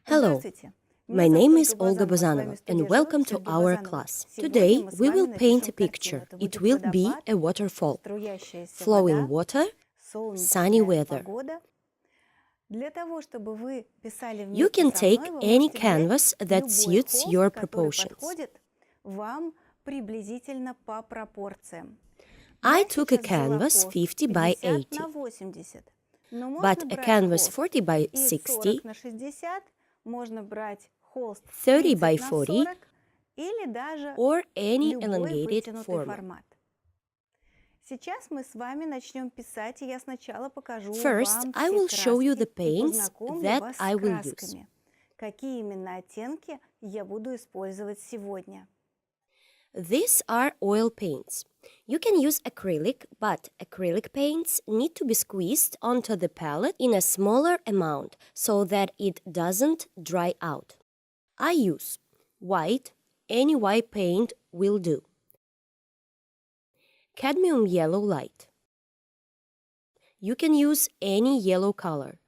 Hello, my name is Olga Bazanova and welcome to our class. Today we will paint a picture. It will be a waterfall, flowing water, sunny weather. You can take any canvas that suits your proportions. I took a canvas 50 by 80, but a canvas 40 by 60, 30 by 40, or any elongated format. First, I will show you the paints that I will use. These are oil paints. You can use acrylic, but acrylic paints need to be squeezed onto the palette in a smaller amount so that it doesn't dry out. I use white, any white paint will do. Cadmium yellow light. You can use any yellow color.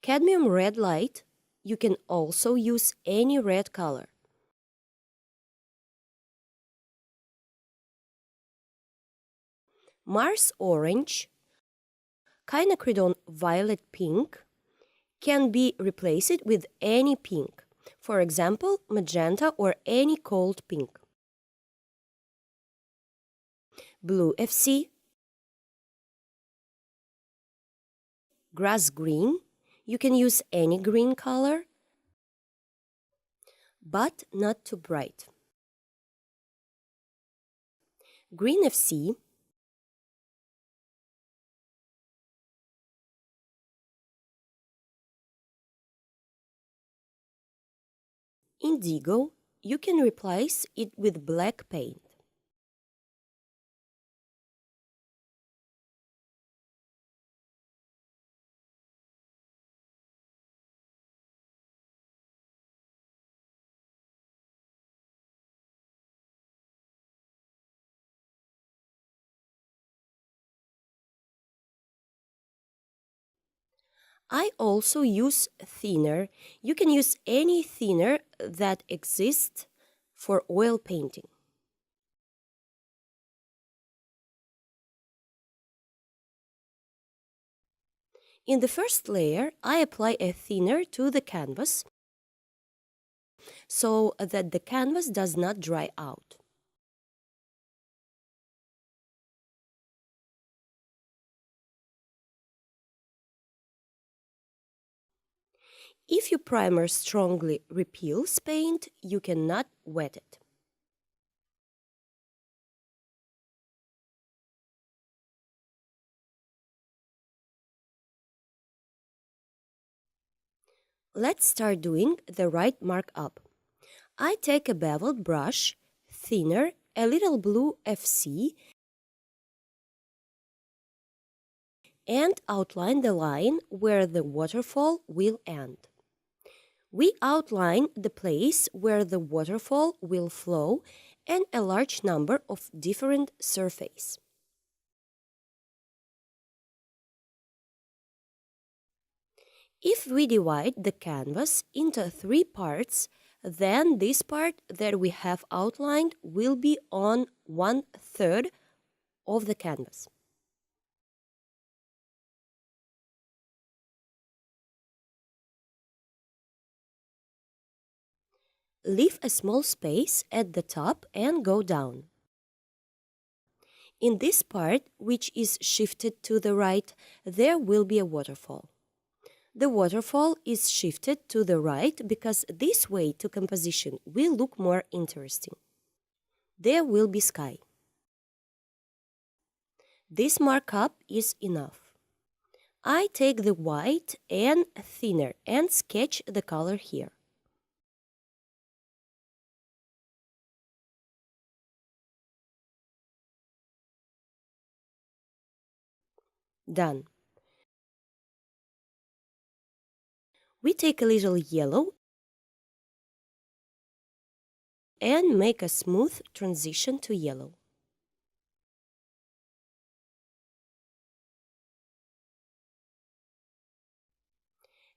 Cadmium red light. You can also use any red color. Mars orange, quinacridone violet pink can be replaced with any pink, for example, magenta or any cold pink. Blue FC, grass green, you can use any green color, but not too bright. Green FC, indigo, you can replace it with black paint. I also use thinner. You can use any thinner that exists for oil painting. In the first layer, I apply a thinner to the canvas so that the canvas does not dry out. If your primer strongly repels paint, you cannot wet it. Let's start doing the right markup. I take a beveled brush, thinner, a little blue FC, and outline the line where the waterfall will end. We outline the place where the waterfall will flow and a large number of different surfaces. If we divide the canvas into 3 parts, then this part that we have outlined will be on 1/3 of the canvas. Leave a small space at the top and go down. In this part, which is shifted to the right, there will be a waterfall. The waterfall is shifted to the right because this way to composition will look more interesting. There will be sky. This markup is enough. I take the white and thinner and sketch the color here. Done. We take a little yellow and make a smooth transition to yellow.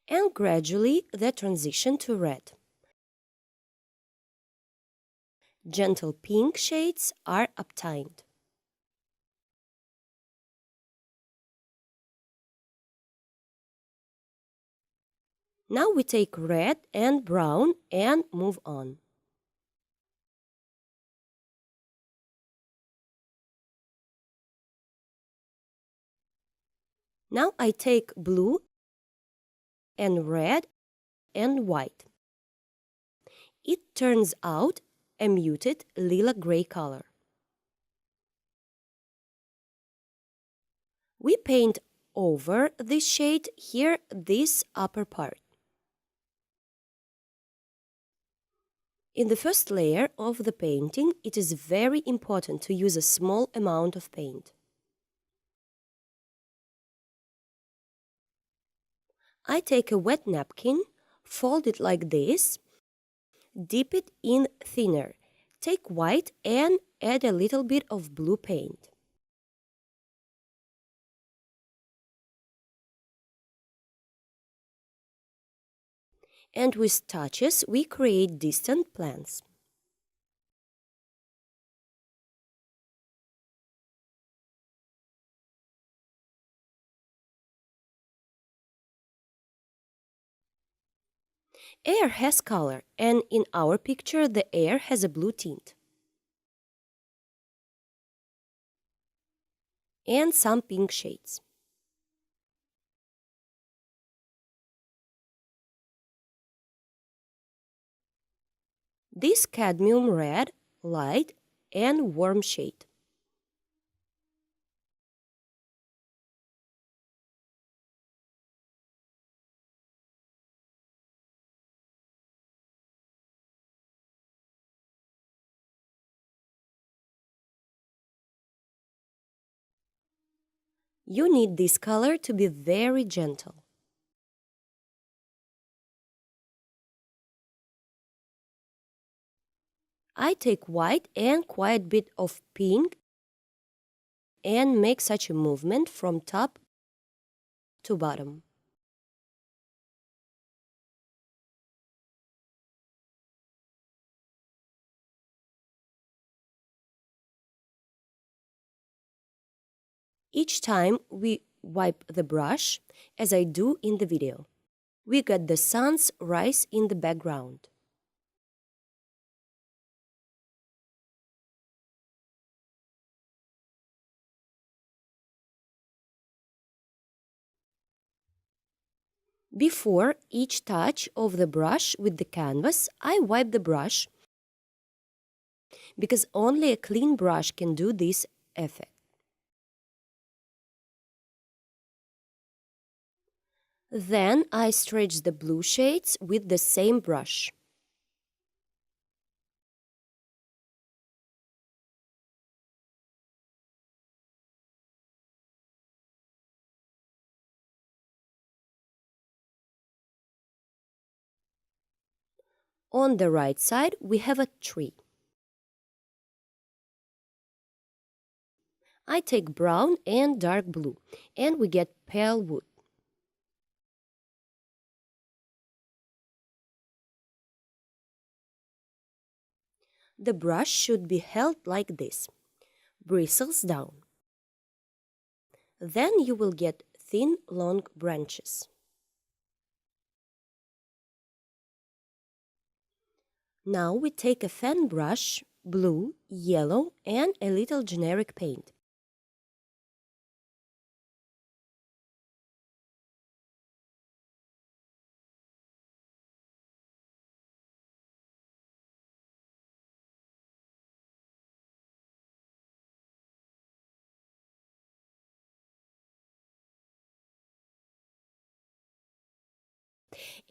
and gradually the transition to red. Gentle pink shades are obtained. Now we take red and brown and move on. Now I take blue and red and white. It turns out a muted lila-gray color. We paint over this shade here, this upper part. In the first layer of the painting, it is very important to use a small amount of paint. I take a wet napkin, fold it like this, dip it in thinner, take white and add a little bit of blue paint. And with touches, we create distant plants. Air has color, and in our picture, the air has a blue tint. And some pink shades. This cadmium red, light, and warm shade. You need this color to be very gentle. I take white and quite a bit of pink and make such a movement from top to bottom. Each time we wipe the brush, as I do in the video, we get the sun's rise in the background. Before each touch of the brush with the canvas, I wipe the brush because only a clean brush can do this effect. Then I stretch the blue shades with the same brush. On the right side, we have a tree. I take brown and dark blue, and we get pale wood. The brush should be held like this, bristles down. Then you will get thin, long branches. Now we take a fan brush, blue, yellow, and a little generic paint.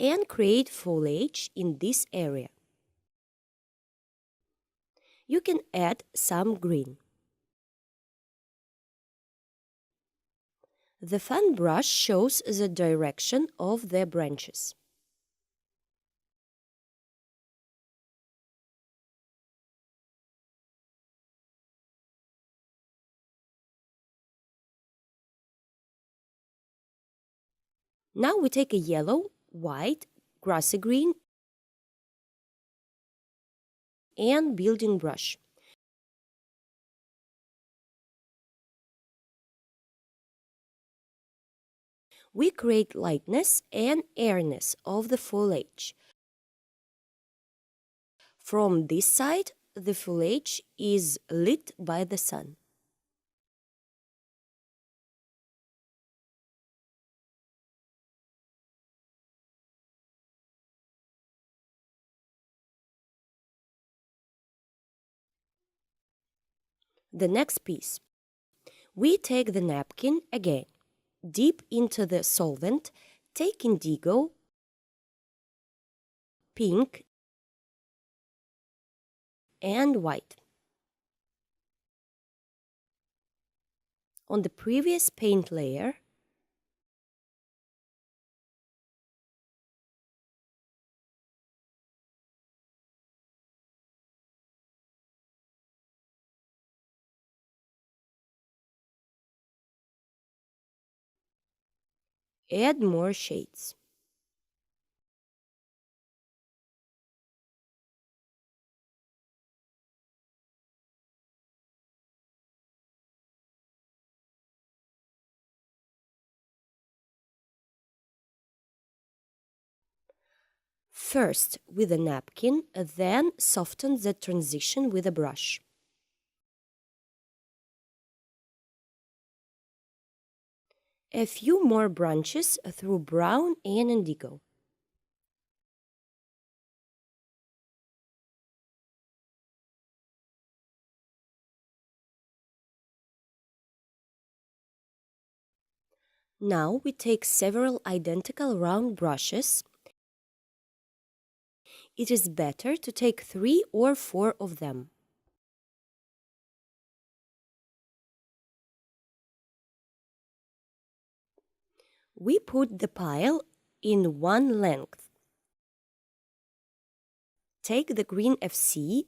And create foliage in this area. You can add some green. The fan brush shows the direction of the branches. Now we take a yellow white, grassy green, and building brush. We create lightness and airiness of the foliage. From this side, the foliage is lit by the sun. The next piece. We take the napkin again, dip into the solvent, take indigo, pink, and white. On the previous paint layer, add more shades. First with a napkin, then soften the transition with a brush. A few more branches through brown and indigo. Now we take several identical round brushes. It is better to take 3 or 4 of them. We put the pile in one length. Take the green FC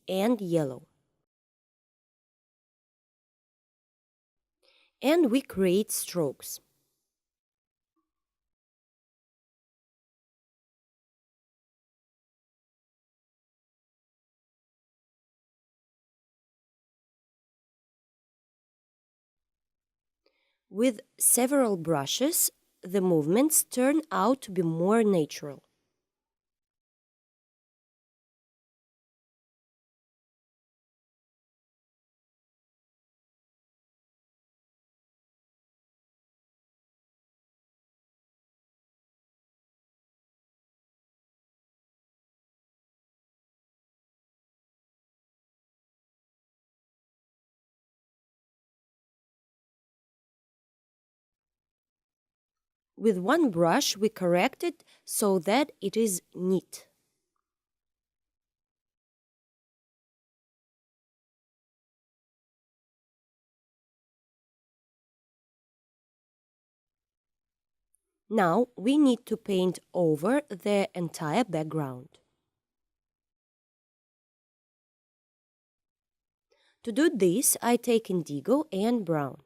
and yellow. And we create strokes. With several brushes, the movements turn out to be more natural. With one brush, we correct it so that it is neat. Now we need to paint over the entire background. To do this, I take indigo and brown.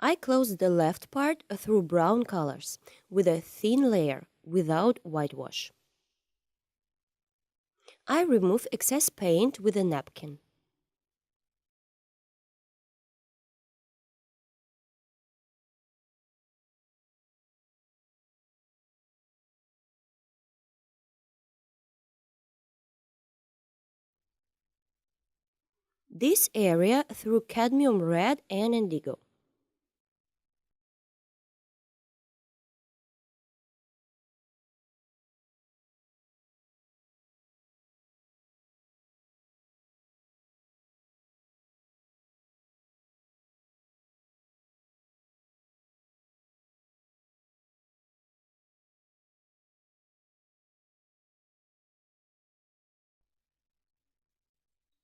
I close the left part through brown colors with a thin layer without whitewash. I remove excess paint with a napkin. This area through cadmium red and indigo.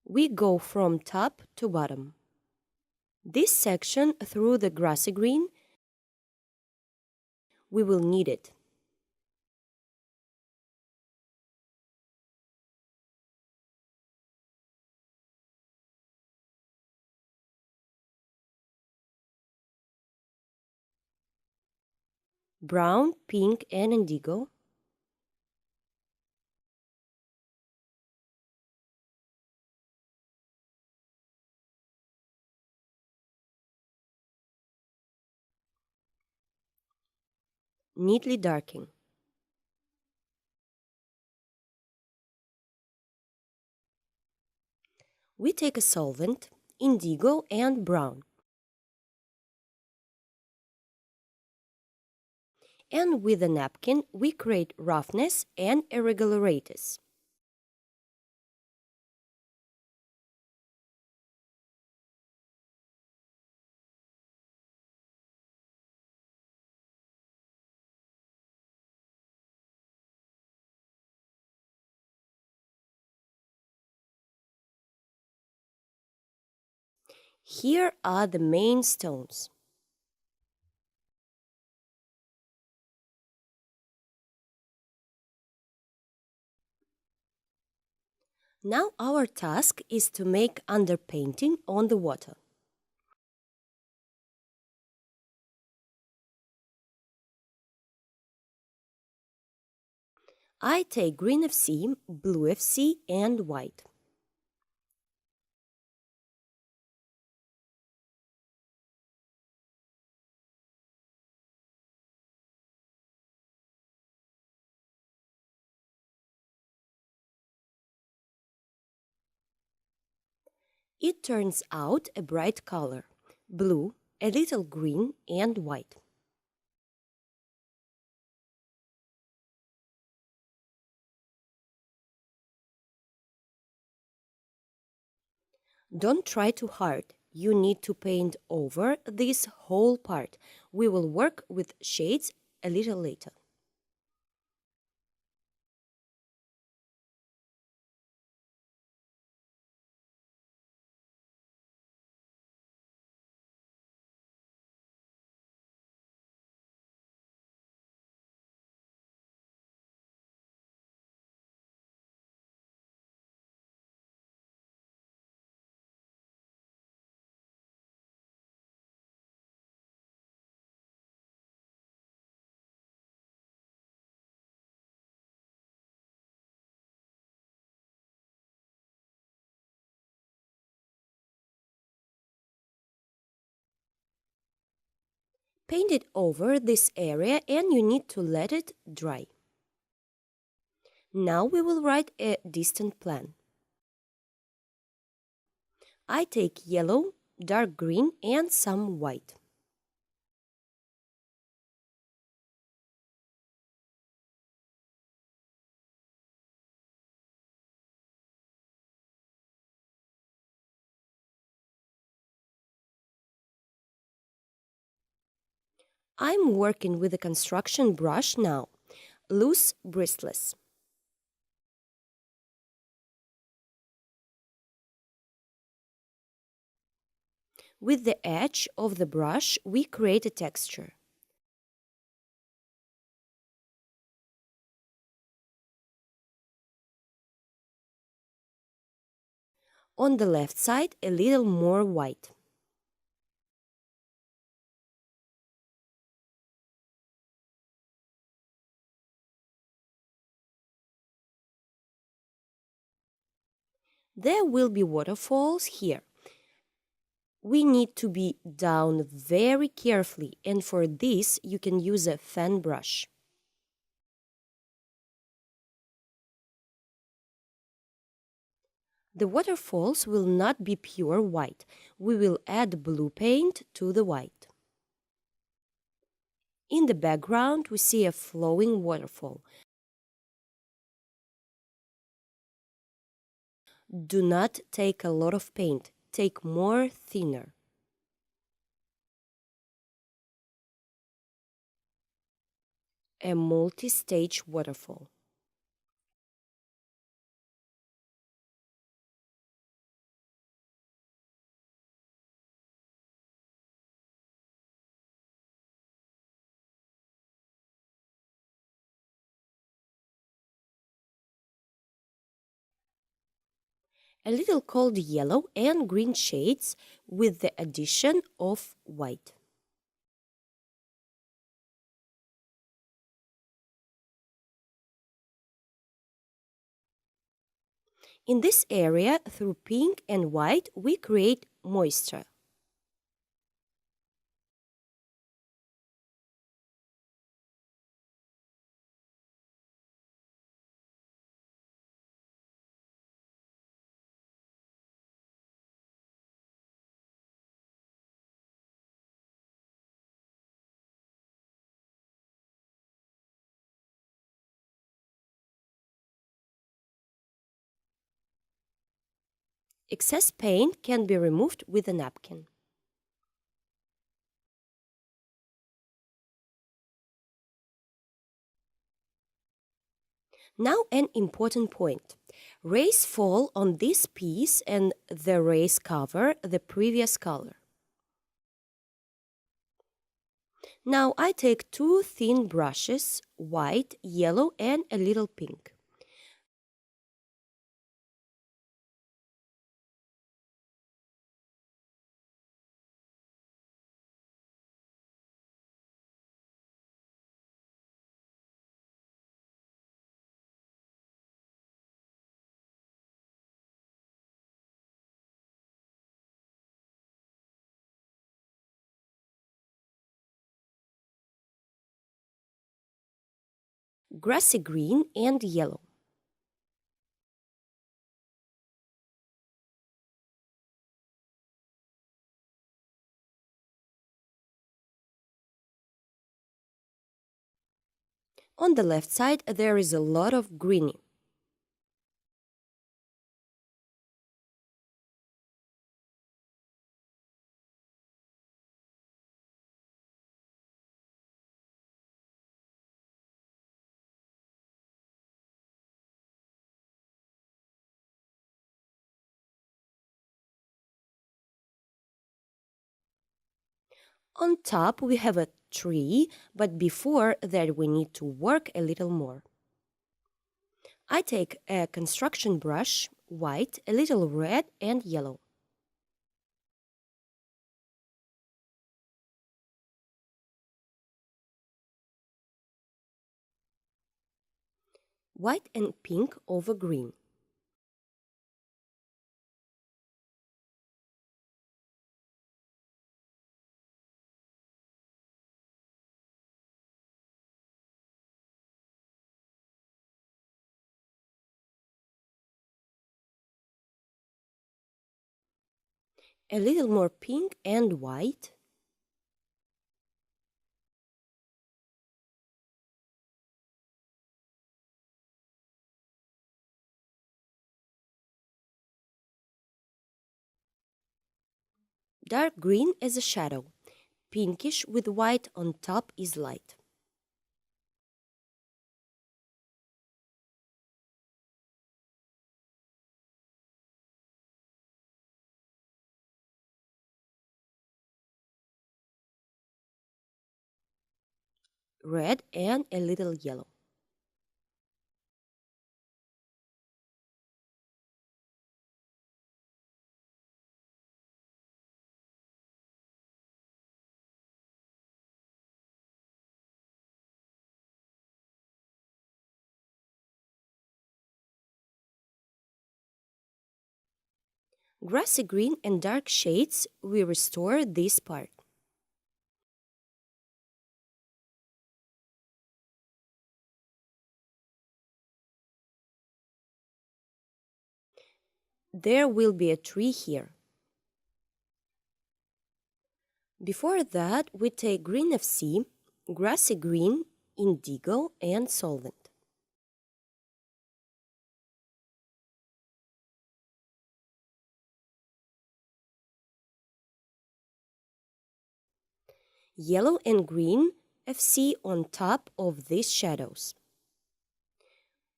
We go from top to bottom. This section through the grassy green, we will need it. Brown, pink, and indigo. Neatly darking. We take a solvent, indigo and brown, and with a napkin we create roughness and irregularities. Here are the main stones. Now our task is to make underpainting on the water. I take green FC, blue FC, and white. It turns out a bright color, blue, a little green, and white. Don't try too hard. You need to paint over this whole part. We will work with shades a little later. Paint it over this area and you need to let it dry. Now we will write a distant plan. I take yellow, dark green, and some white. I'm working with a construction brush now, loose bristless. With the edge of the brush, we create a texture. On the left side, a little more white. There will be waterfalls here. We need to be down very carefully, and for this you can use a fan brush. The waterfalls will not be pure white. We will add blue paint to the white. In the background, we see a flowing waterfall. Do not take a lot of paint. Take more thinner. A multi-stage waterfall. A little cold yellow and green shades with the addition of white. In this area, through pink and white, we create moisture. Excess paint can be removed with a napkin. Now an important point. Rays fall on this piece and the rays cover the previous color. Now I take two thin brushes, white, yellow and a little pink. Grassy green and yellow. On the left side there is a lot of greeny. On top we have a tree, but before that we need to work a little more. I take a construction brush, white, a little red and yellow. White and pink over green. A little more pink and white. Dark green as a shadow. Pinkish with white on top is light. Red and a little yellow. Grassy green and dark shades, we restore this part. There will be a tree here. Before that, we take green FC, grassy green, indigo and solvent. Yellow and green FC on top of these shadows.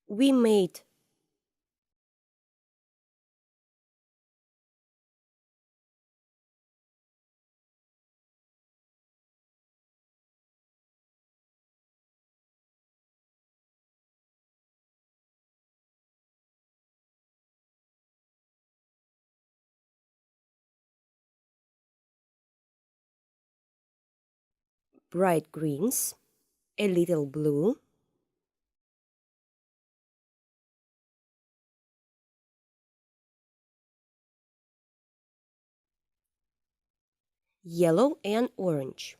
We made bright greens, a little blue, yellow and orange.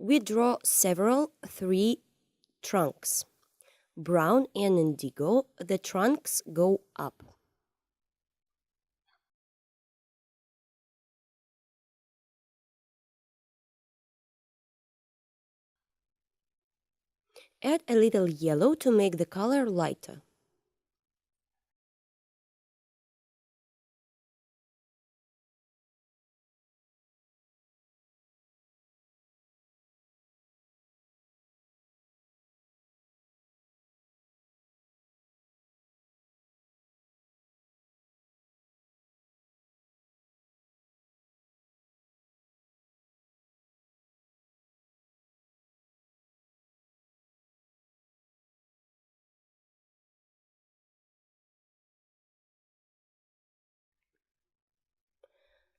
We draw several tree trunks. Brown and indigo, the trunks go up. Add a little yellow to make the color lighter.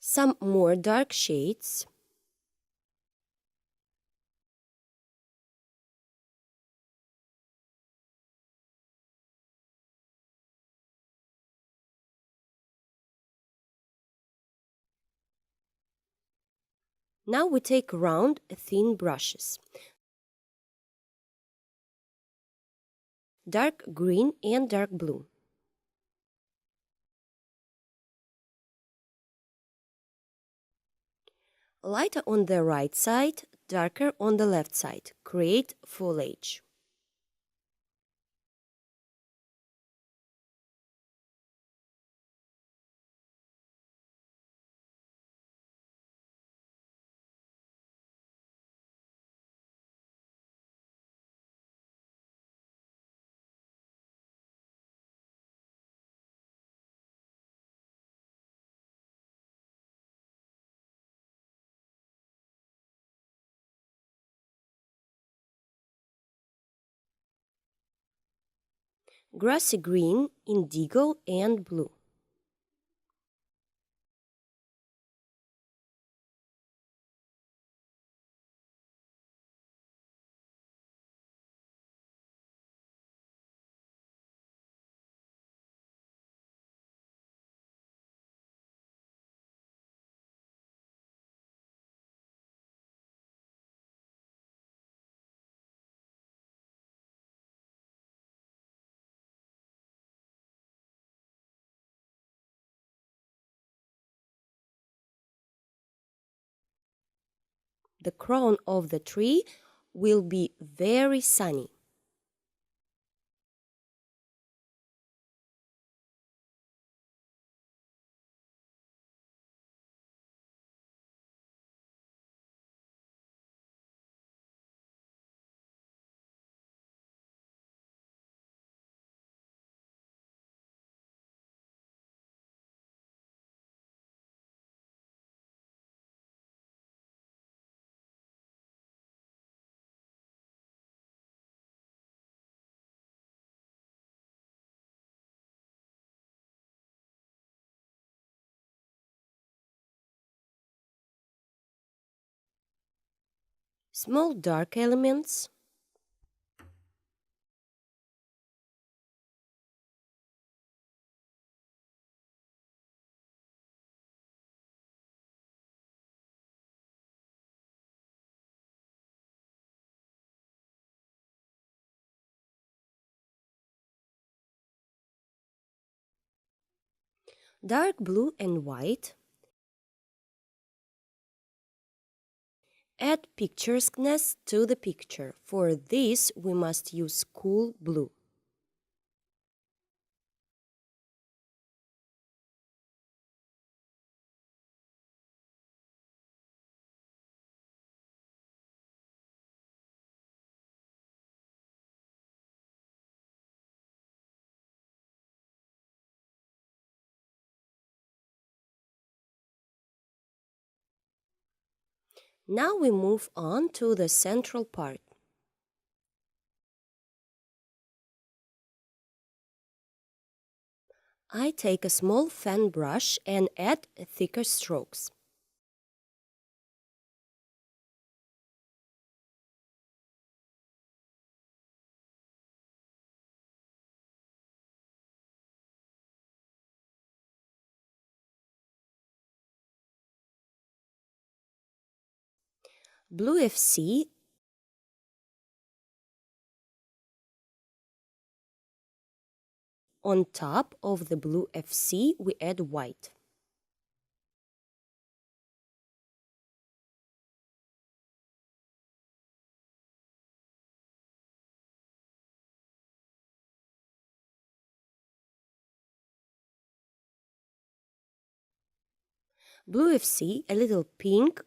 Some more dark shades. Now we take round, thin brushes. Dark green and dark blue. Lighter on the right side, darker on the left side. Create foliage. Grassy green, indigo and blue. The crown of the tree will be very sunny. Small dark elements. Dark blue and white. Add picturesqueness to the picture. For this, we must use cool blue. Now we move on to the central part. I take a small fan brush and add thicker strokes. Blue FC on top of the blue FC, we add white. Blue FC, a little pink,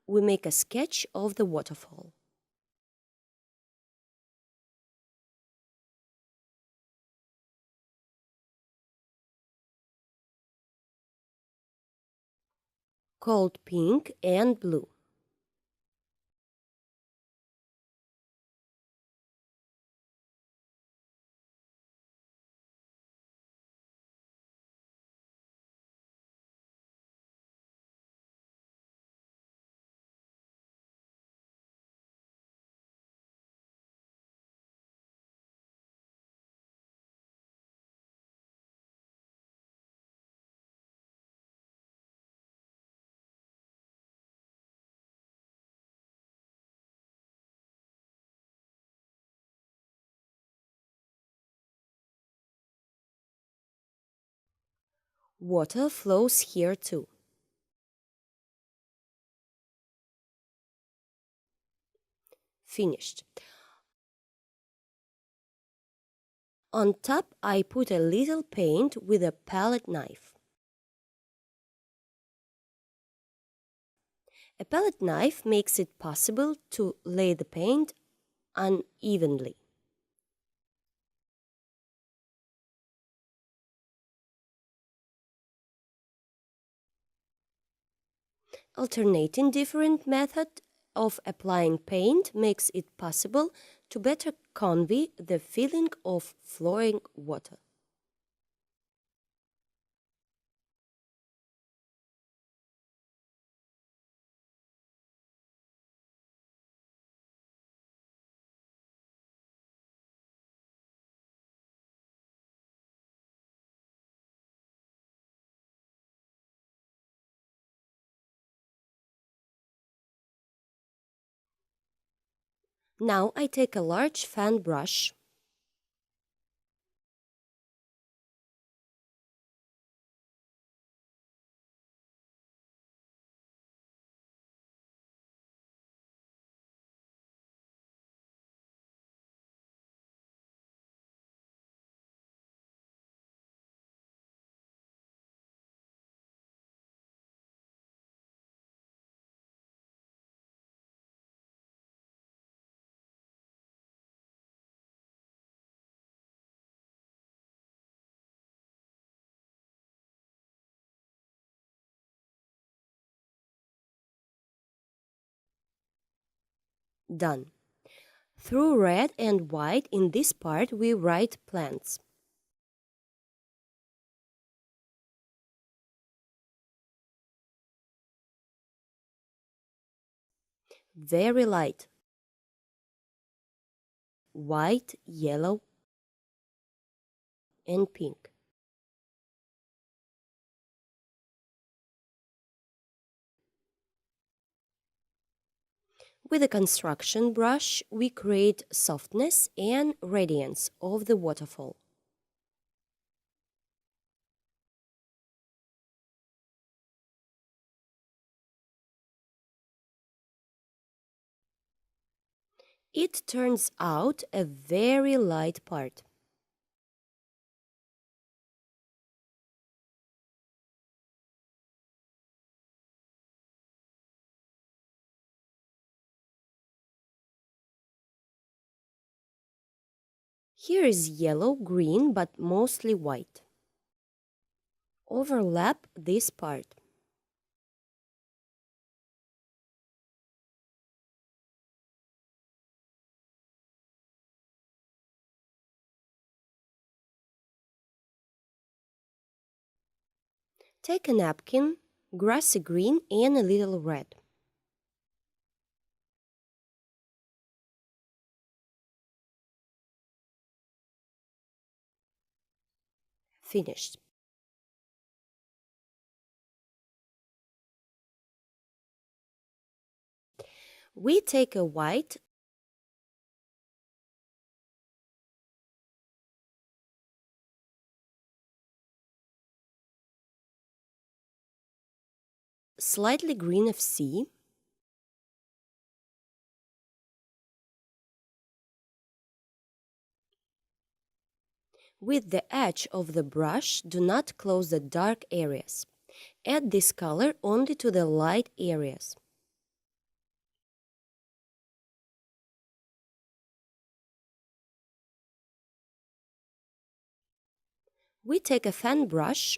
we make a sketch of the waterfall. Called pink and blue. Water flows here too. Finished. On top, I put a little paint with a palette knife. A palette knife makes it possible to lay the paint unevenly. Alternating different methods of applying paint makes it possible to better convey the feeling of flowing water. Now I take a large fan brush done. Through red and white in this part we write plants. Very light. White, yellow, and pink. With a construction brush, we create softness and radiance of the waterfall. It turns out a very light part. Here is yellow, green, but mostly white. Overlap this part. Take a napkin, grassy green and a little red. Finished. We take a white, slightly green of sea, with the edge of the brush, do not close the dark areas. Add this color only to the light areas. We take a fan brush,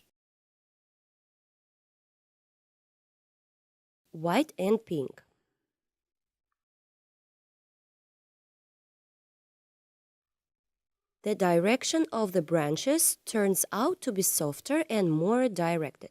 white and pink. The direction of the branches turns out to be softer and more directed.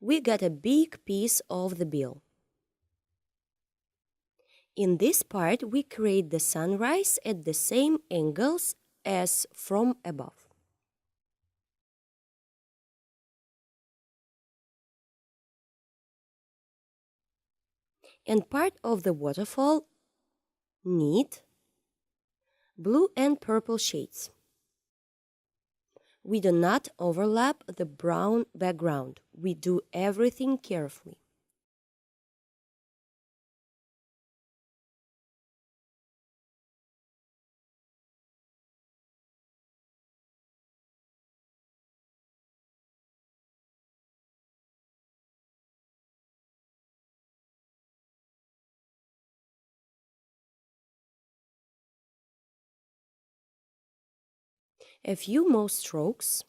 We got a big piece of the bill. In this part, we create the sunrise at the same angles as from above. And part of the waterfall need blue and purple shades. We do not overlap the brown background. We do everything carefully. A few more strokes.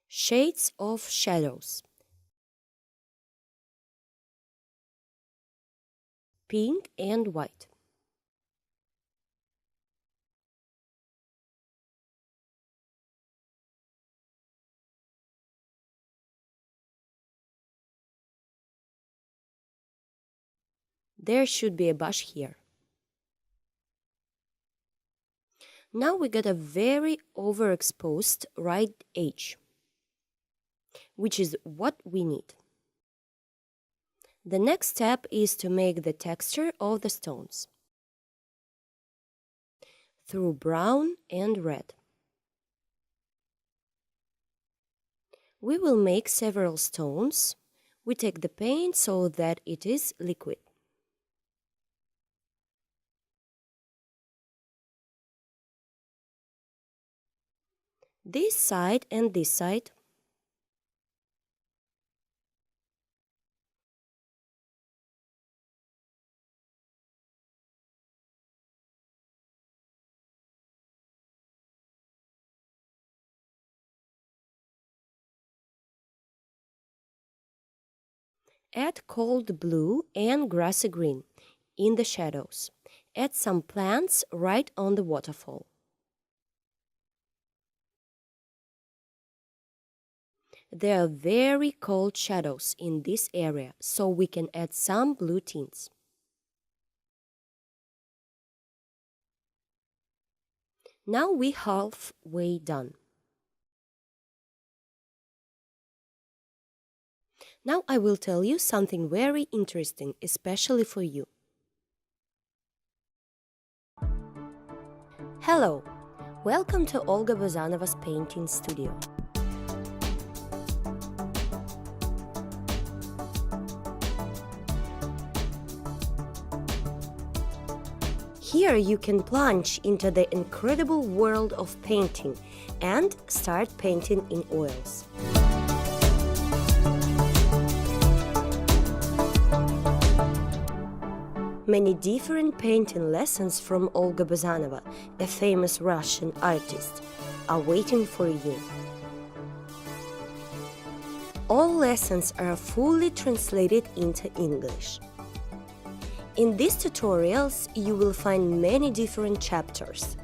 Shades of shadows. Pink and white. There should be a bush here. Now we got a very overexposed right edge, which is what we need. The next step is to make the texture of the stones through brown and red. We will make several stones. We take the paint so that it is liquid. This side and this side. Add cold blue and grassy green in the shadows. Add some plants right on the waterfall. There are very cold shadows in this area, so we can add some blue tints. Now we're halfway done. Now I will tell you something very interesting, especially for you. Hello! Welcome to Olga Bazanova's painting studio. Here you can plunge into the incredible world of painting and start painting in oils. Many different painting lessons from Olga Bazanova, a famous Russian artist, are waiting for you. All lessons are fully translated into English. In these tutorials, you will find many different chapters,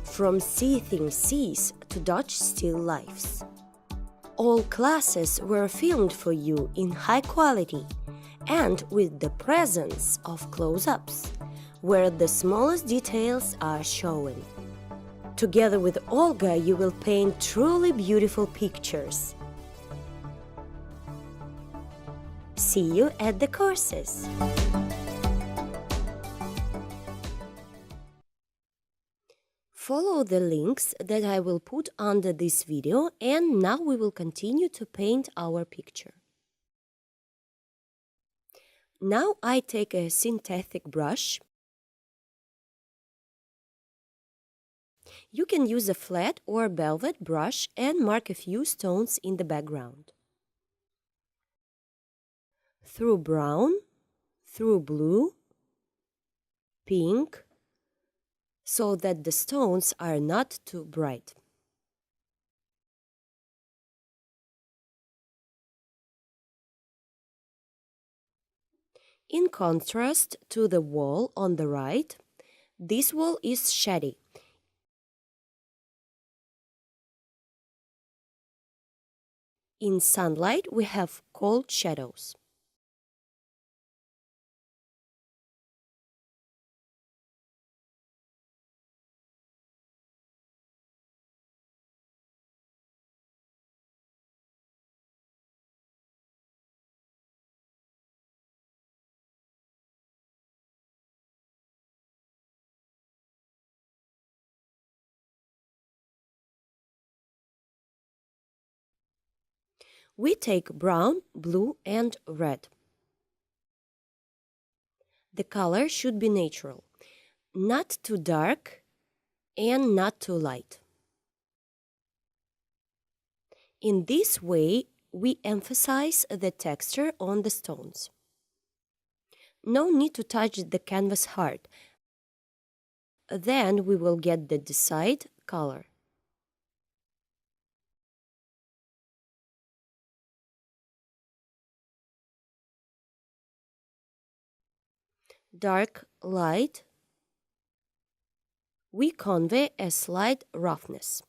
from seething seas to Dutch still lifes. All classes were filmed for you in high quality and with the presence of close-ups, where the smallest details are shown. Together with Olga, you will paint truly beautiful pictures. See you at the courses! Follow the links that I will put under this video, and now we will continue to paint our picture. Now I take a synthetic brush. You can use a flat or velvet brush and mark a few stones in the background. Through brown, through blue, pink, so that the stones are not too bright. In contrast to the wall on the right, this wall is shady. In sunlight, we have cold shadows. We take brown, blue, and red. The color should be natural, not too dark and not too light. In this way, we emphasize the texture on the stones. No need to touch the canvas hard. Then we will get the desired color. Dark, light, we convey a slight roughness.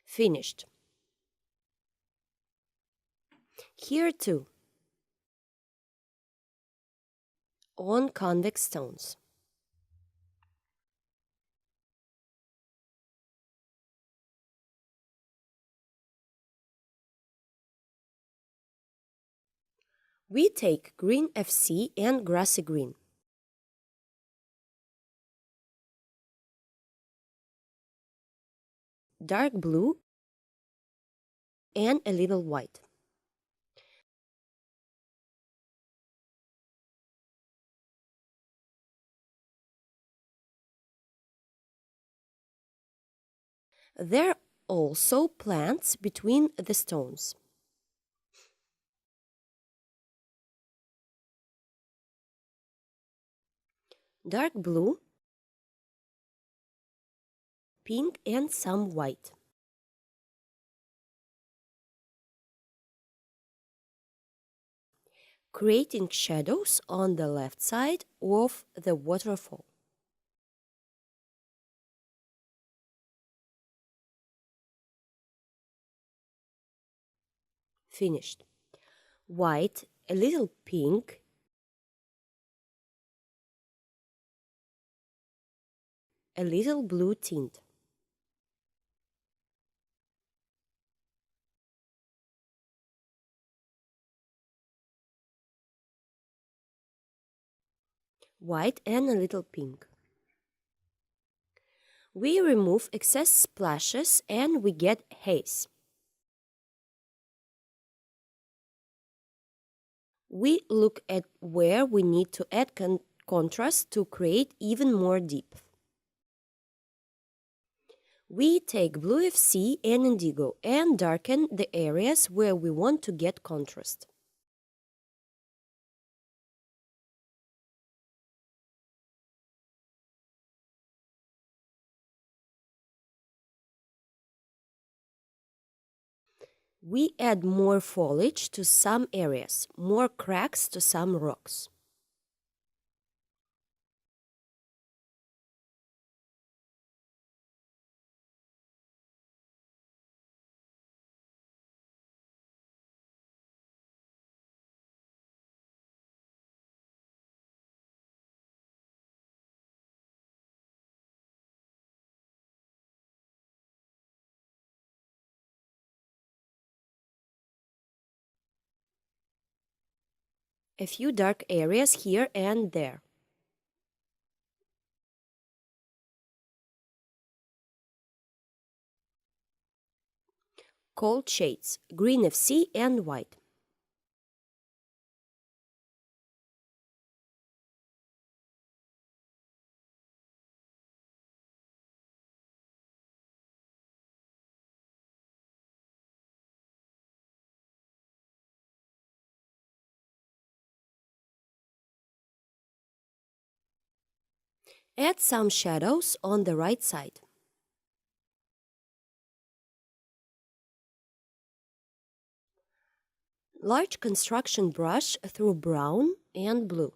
Finished. Here too, on convex stones. We take green FC and grassy green. Dark blue and a little white. There are also plants between the stones. Dark blue pink and some white. Creating shadows on the left side of the waterfall. Finished. White, a little pink, a little blue tint. White and a little pink. We remove excess splashes and we get haze. We look at where we need to add contrast to create even more depth. We take blue FC and indigo and darken the areas where we want to get contrast. We add more foliage to some areas, more cracks to some rocks. A few dark areas here and there. Cold shades, green FC and white. Add some shadows on the right side. Large construction brush through brown and blue.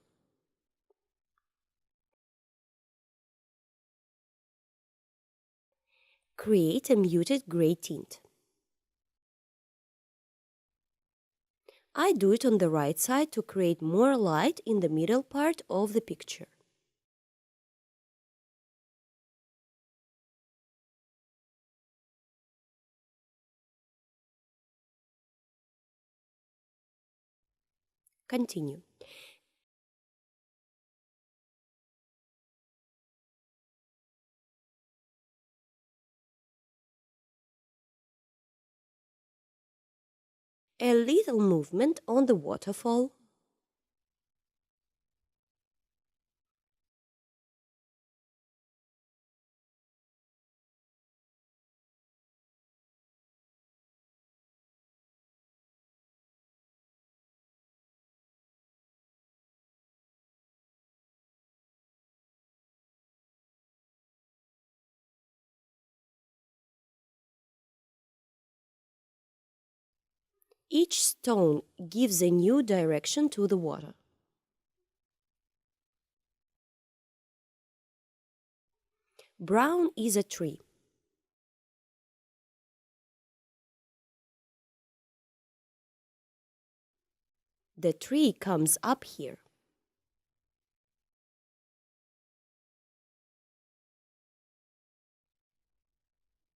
Create a muted gray tint. I do it on the right side to create more light in the middle part of the picture. Continue. A little movement on the waterfall. Each stone gives a new direction to the water. Brown is a tree. The tree comes up here.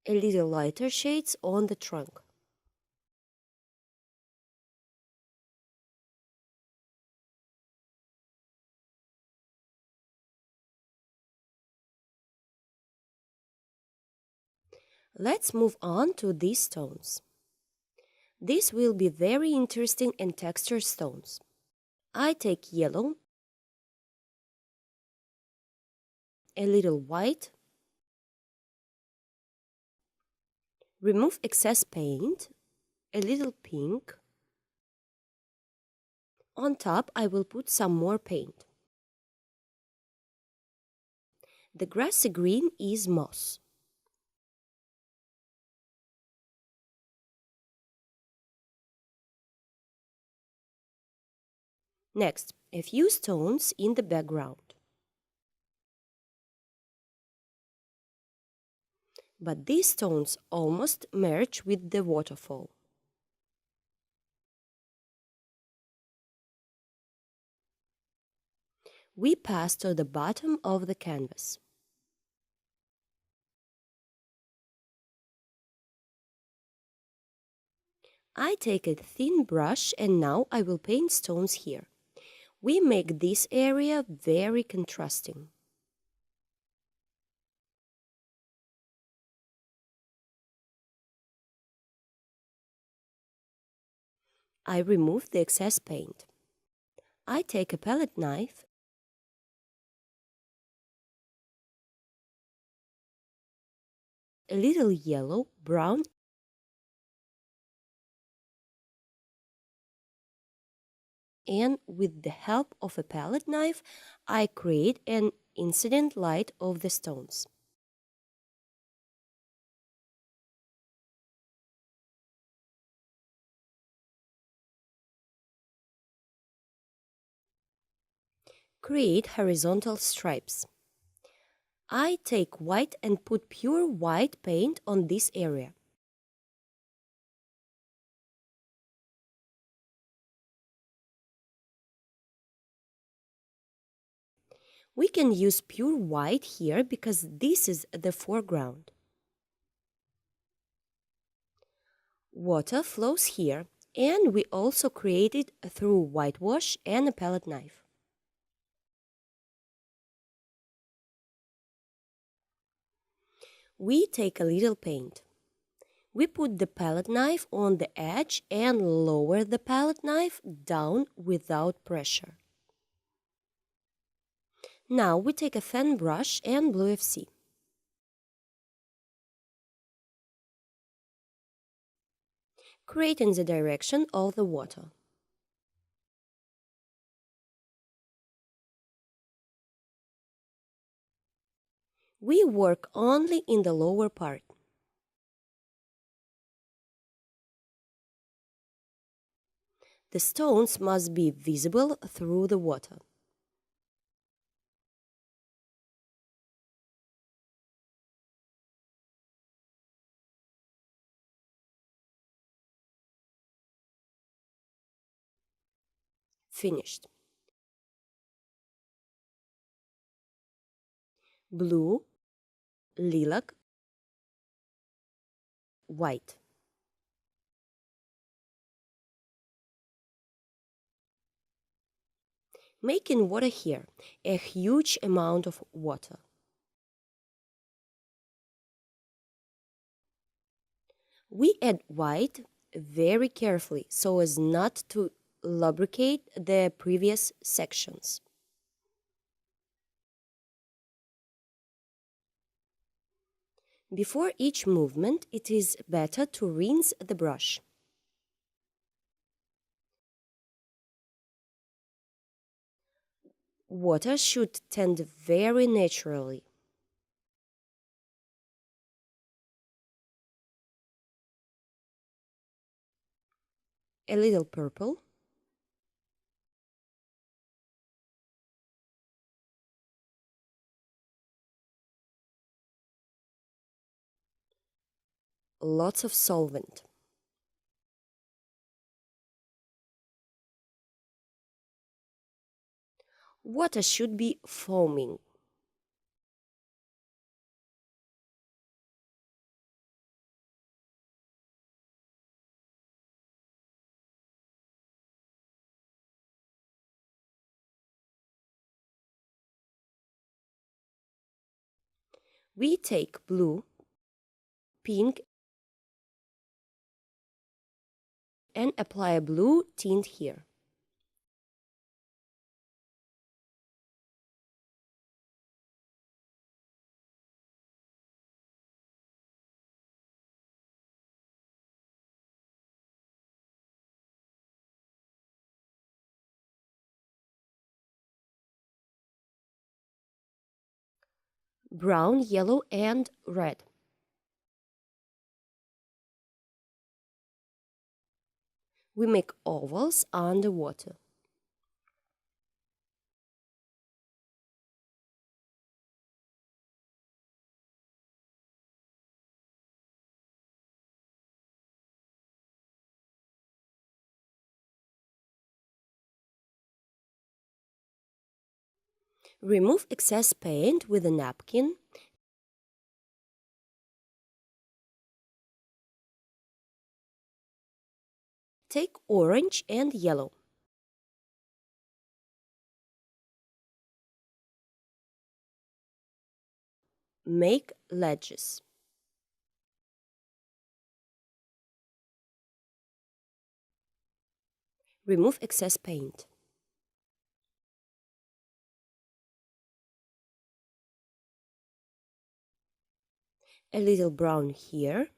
A little lighter shades on the trunk. Let's move on to these stones. These will be very interesting and textured stones. I take yellow, a little white, remove excess paint, a little pink. On top, I will put some more paint. The grassy green is moss. Next, a few stones in the background. But these stones almost merge with the waterfall. We pass to the bottom of the canvas. I take a thin brush and now I will paint stones here. We make this area very contrasting. I remove the excess paint. I take a palette knife a little yellow, brown, and with the help of a palette knife, I create an incident light of the stones. Create horizontal stripes. I take white and put pure white paint on this area. We can use pure white here because this is the foreground. Water flows here, and we also create it through whitewash and a palette knife. We take a little paint. We put the palette knife on the edge and lower the palette knife down without pressure. Now we take a fan brush and blue FC. Create in the direction of the water. We work only in the lower part. The stones must be visible through the water. Finished. Blue, lilac, white. Making water here, a huge amount of water. We add white very carefully so as not to lubricate the previous sections. Before each movement, it is better to rinse the brush. Water should tend very naturally. A little purple. Lots of solvent. Water should be foaming. We take blue, pink, and apply a blue tint here. Brown, yellow, and red. We make ovals underwater. Remove excess paint with a napkin. Take orange and yellow. Make ledges. Remove excess paint. A little brown here.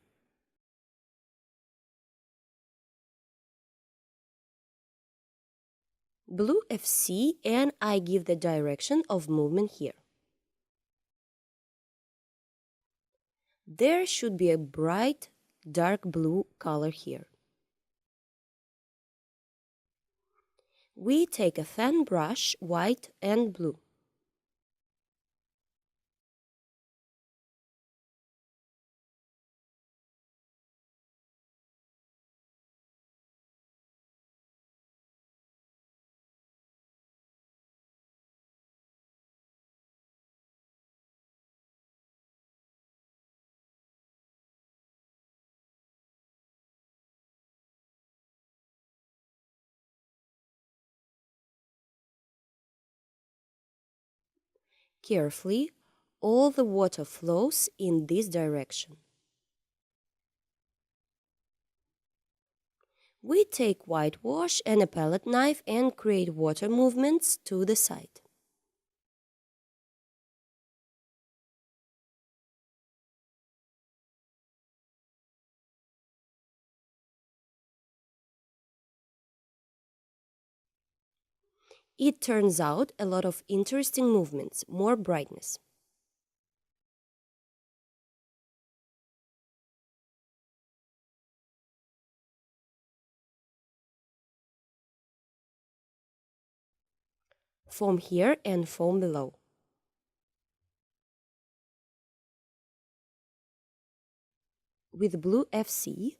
Blue FC, and I give the direction of movement here. There should be a bright dark blue color here. We take a fan brush, white and blue. Carefully, all the water flows in this direction. We take whitewash and a palette knife and create water movements to the side. It turns out a lot of interesting movements, more brightness. Foam here and foam below. With blue FC,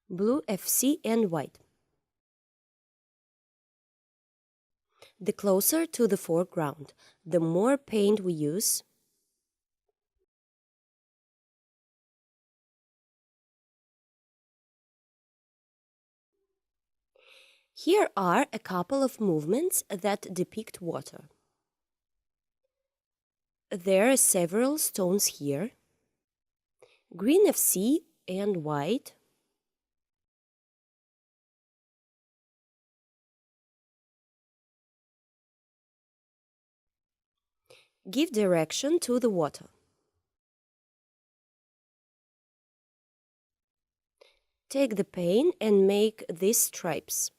blue FC and white. The closer to the foreground, the more paint we use. Here are a couple of movements that depict water. There are several stones here. Green FC and white. Give direction to the water. Take the paint and make these stripes.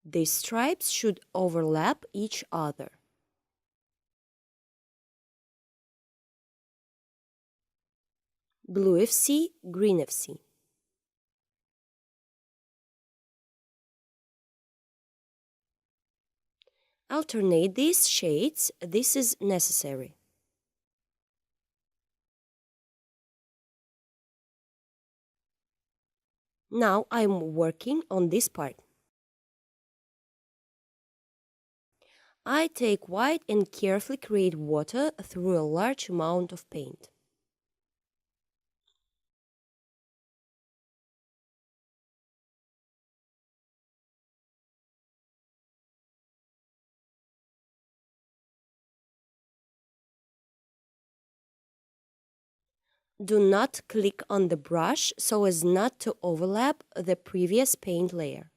These stripes should overlap each other. Blue FC, green FC. Alternate these shades, this is necessary. Now I'm working on this part. I take white and carefully create water through a large amount of paint. Do not click on the brush so as not to overlap the previous paint layer.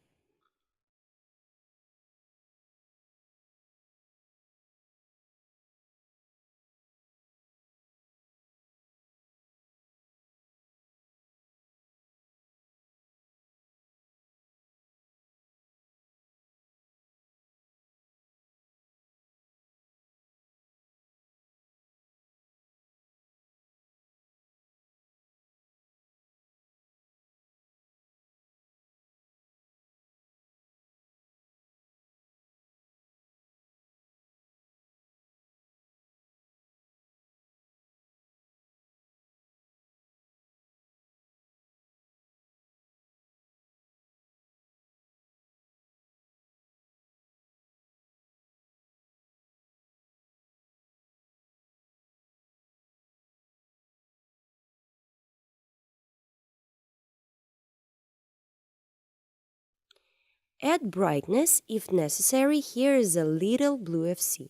Add brightness if necessary. Here is a little blue FC.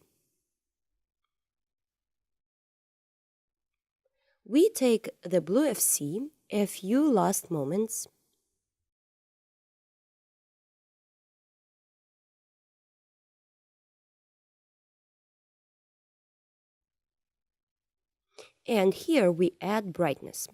We take the blue FC a few last moments. And here we add brightness.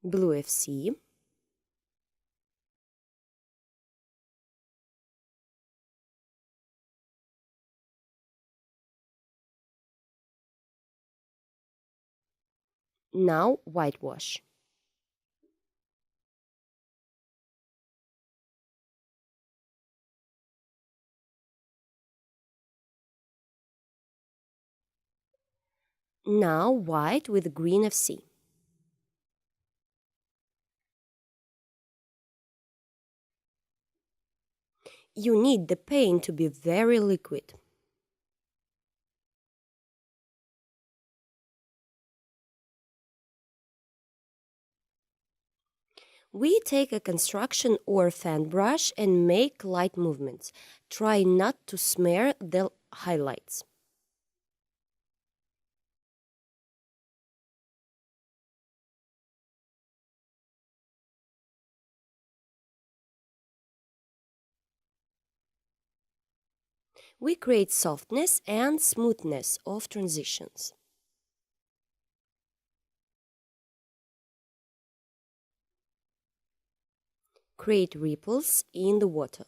Blue FC. Now whitewash. Now white with green FC. You need the paint to be very liquid. We take a construction or fan brush and make light movements. Try not to smear the highlights. We create softness and smoothness of transitions. Create ripples in the water.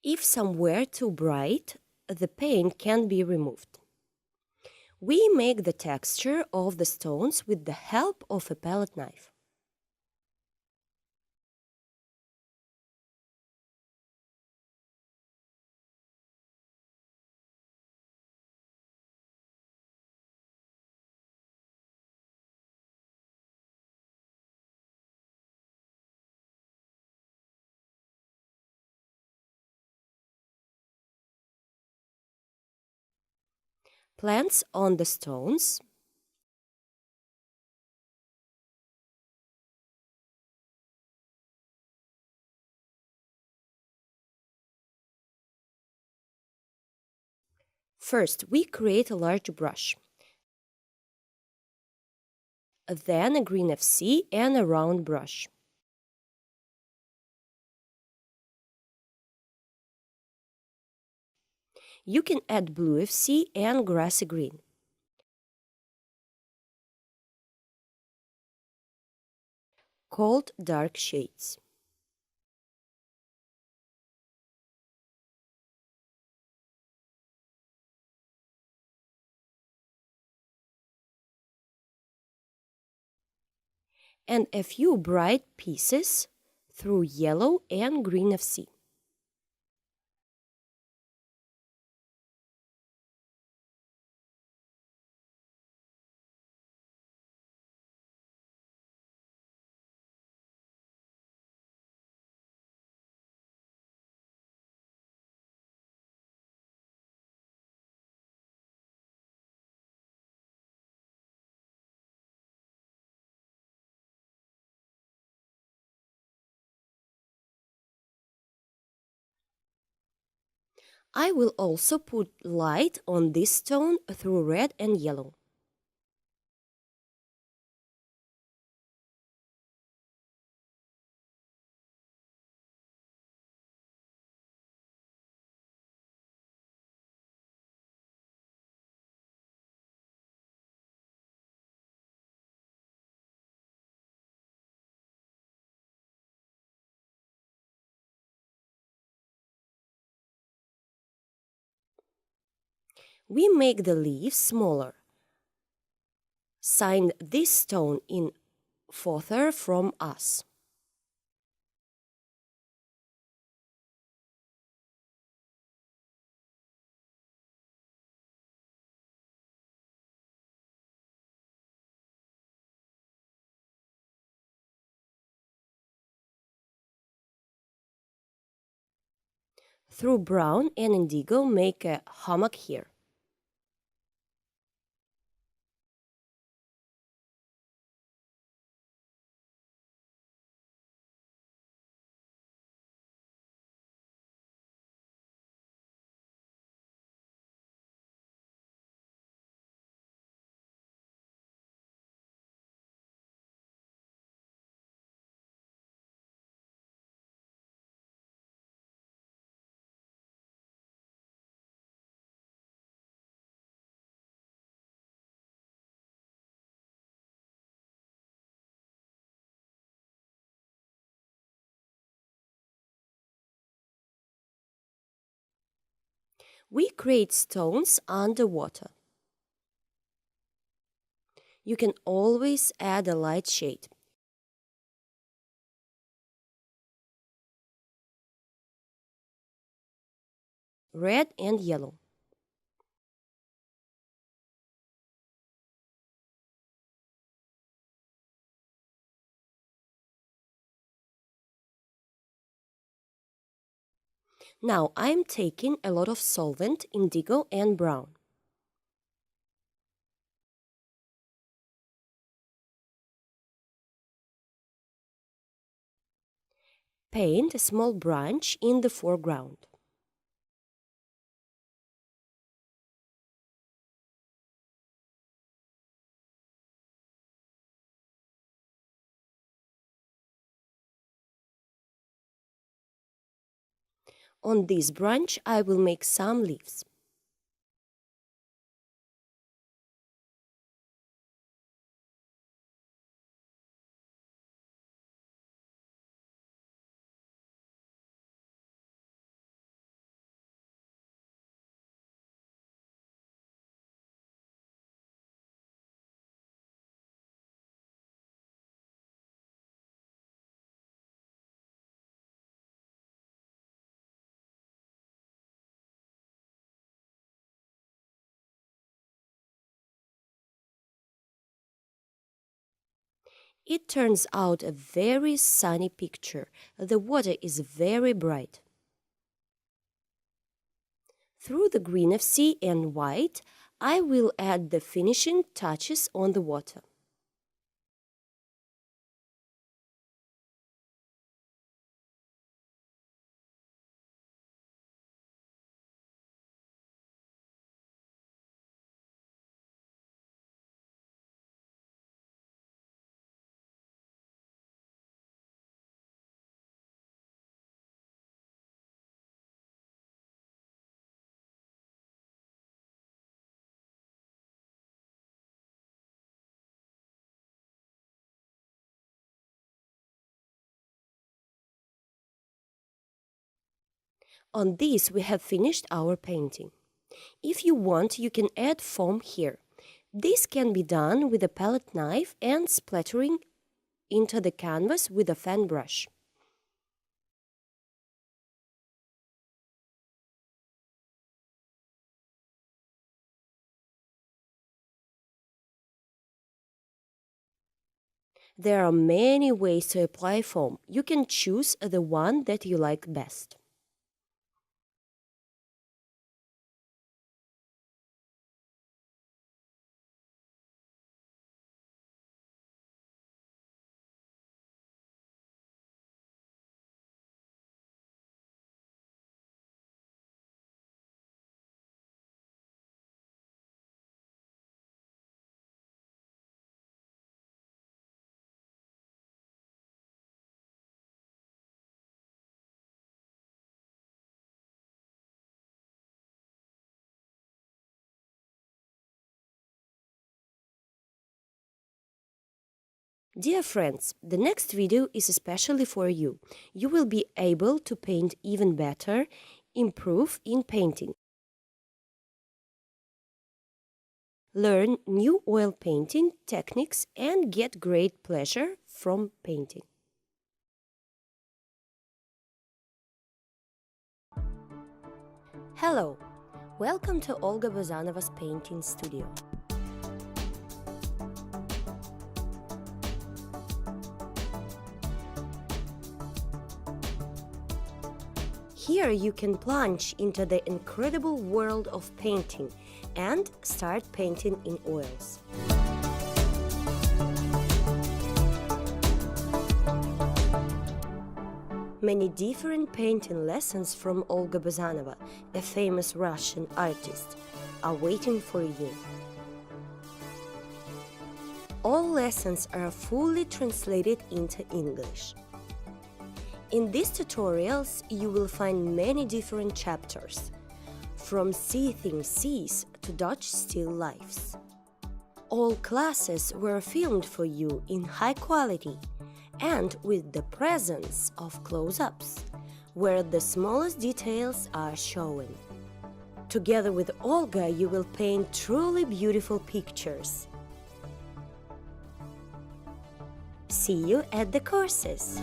If somewhere too bright, the paint can be removed. We make the texture of the stones with the help of a palette knife. Plants on the stones. First, we create a large brush, then a green FC and a round brush. You can add blue FC and grassy green. Called dark shades. And a few bright pieces through yellow and green FC. I will also put light on this stone through red and yellow. We make the leaves smaller. Sign this stone in further from us. Through brown and indigo, make a hammock here. We create stones underwater. You can always add a light shade. Red and yellow. Now I'm taking a lot of solvent, indigo and brown. Paint a small branch in the foreground. On this branch, I will make some leaves. It turns out a very sunny picture. The water is very bright. Through the green of sea and white, I will add the finishing touches on the water. On this, we have finished our painting. If you want, you can add foam here. This can be done with a palette knife and splattering into the canvas with a fan brush. There are many ways to apply foam. You can choose the one that you like best. Dear friends, the next video is especially for you. You will be able to paint even better, improve in painting. Learn new oil painting techniques and get great pleasure from painting. Hello! Welcome to Olga Bazanova's painting studio. Here you can plunge into the incredible world of painting and start painting in oils. Many different painting lessons from Olga Bazanova, a famous Russian artist, are waiting for you. All lessons are fully translated into English. In these tutorials, you will find many different chapters, from seething seas to Dutch still lifes. All classes were filmed for you in high quality and with the presence of close-ups, where the smallest details are shown. Together with Olga, you will paint truly beautiful pictures. See you at the courses!